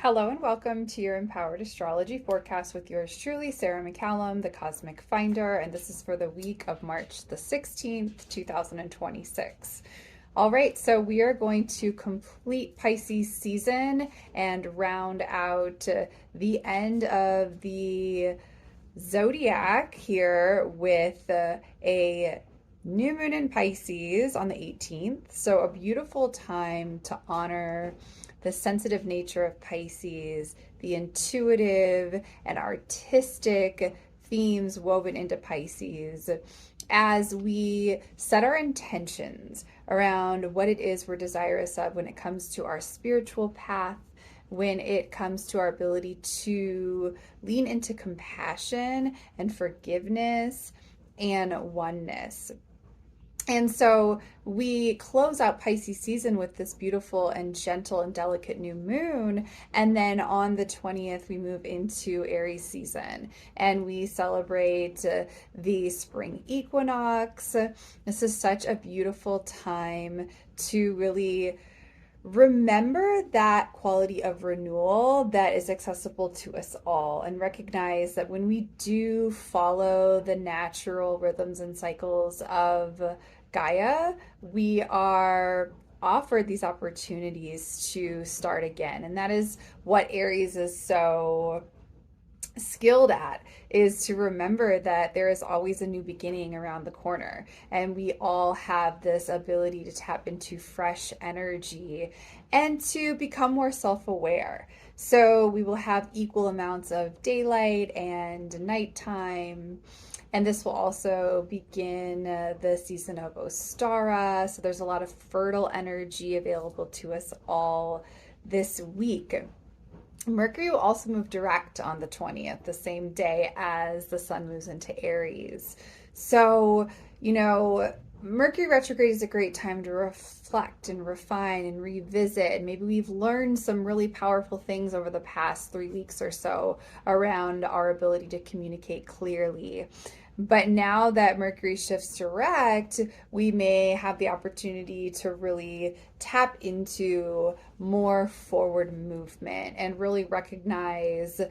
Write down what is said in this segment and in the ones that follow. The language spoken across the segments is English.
Hello and welcome to your Empowered Astrology forecast with yours truly, Sarah McCallum, the Cosmic Finder, and this is for the week of March the 16th, 2026. All right, so we are going to complete Pisces season and round out the end of the zodiac here with a new moon in Pisces on the 18th. So, a beautiful time to honor the sensitive nature of Pisces, the intuitive and artistic themes woven into Pisces as we set our intentions around what it is we're desirous of when it comes to our spiritual path, when it comes to our ability to lean into compassion and forgiveness and oneness. And so we close out Pisces season with this beautiful and gentle and delicate new moon. And then on the 20th, we move into Aries season and we celebrate the spring equinox. This is such a beautiful time to really remember that quality of renewal that is accessible to us all, and recognize that when we do follow the natural rhythms and cycles of Gaia, we are offered these opportunities to start again. And that is what Aries is so skilled at, is to remember that there is always a new beginning around the corner, and we all have this ability to tap into fresh energy and to become more self-aware. So we will have equal amounts of daylight and nighttime, and this will also begin the season of Ostara. So there's a lot of fertile energy available to us all this week. Mercury will also move direct on the 20th, the same day as the sun moves into Aries. So, Mercury retrograde is a great time to reflect and refine and revisit. And maybe we've learned some really powerful things over the past 3 weeks or so around our ability to communicate clearly. But now that Mercury shifts direct, we may have the opportunity to really tap into more forward movement and really recognize,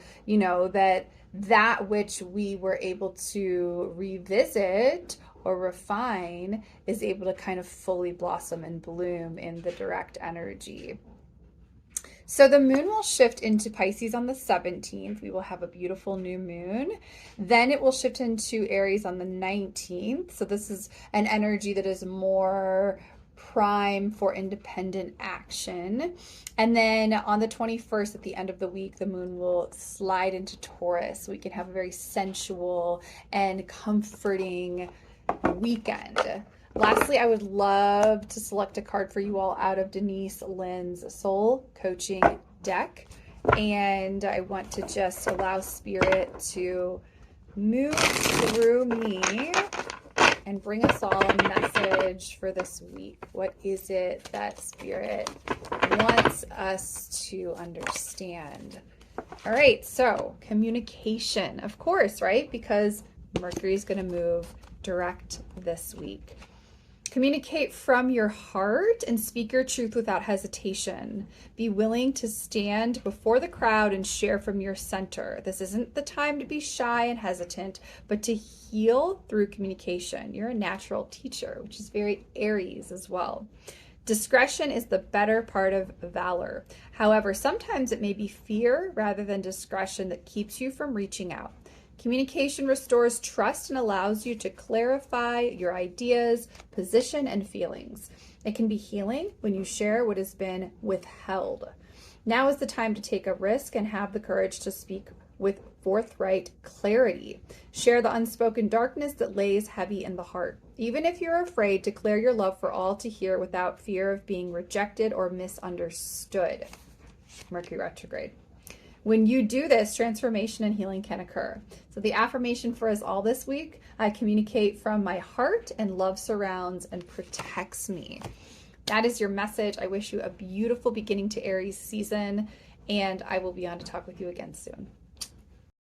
that which we were able to revisit or refine is able to kind of fully blossom and bloom in the direct energy. So the moon will shift into Pisces on the 17th. We will have a beautiful new moon. Then it will shift into Aries on the 19th. So this is an energy that is more prime for independent action. And then on the 21st, at the end of the week, the moon will slide into Taurus. So we can have a very sensual and comforting weekend. Lastly, I would love to select a card for you all out of Denise Lynn's Soul Coaching deck. And I want to just allow Spirit to move through me and bring us all a message for this week. What is it that Spirit wants us to understand? All right, so communication, of course, right? Because Mercury is going to move direct this week. Communicate from your heart and speak your truth without hesitation. Be willing to stand before the crowd and share from your center. This isn't the time to be shy and hesitant, but to heal through communication. You're a natural teacher, which is very Aries as well. Discretion is the better part of valor. However, sometimes it may be fear rather than discretion that keeps you from reaching out. Communication restores trust and allows you to clarify your ideas, position, and feelings. It can be healing when you share what has been withheld. Now is the time to take a risk and have the courage to speak with forthright clarity. Share the unspoken darkness that lays heavy in the heart. Even if you're afraid, declare your love for all to hear without fear of being rejected or misunderstood. Mercury retrograde. When you do this, transformation and healing can occur. So the affirmation for us all this week: I communicate from my heart and love surrounds and protects me. That is your message. I wish you a beautiful beginning to Aries season, and I will be on to talk with you again soon.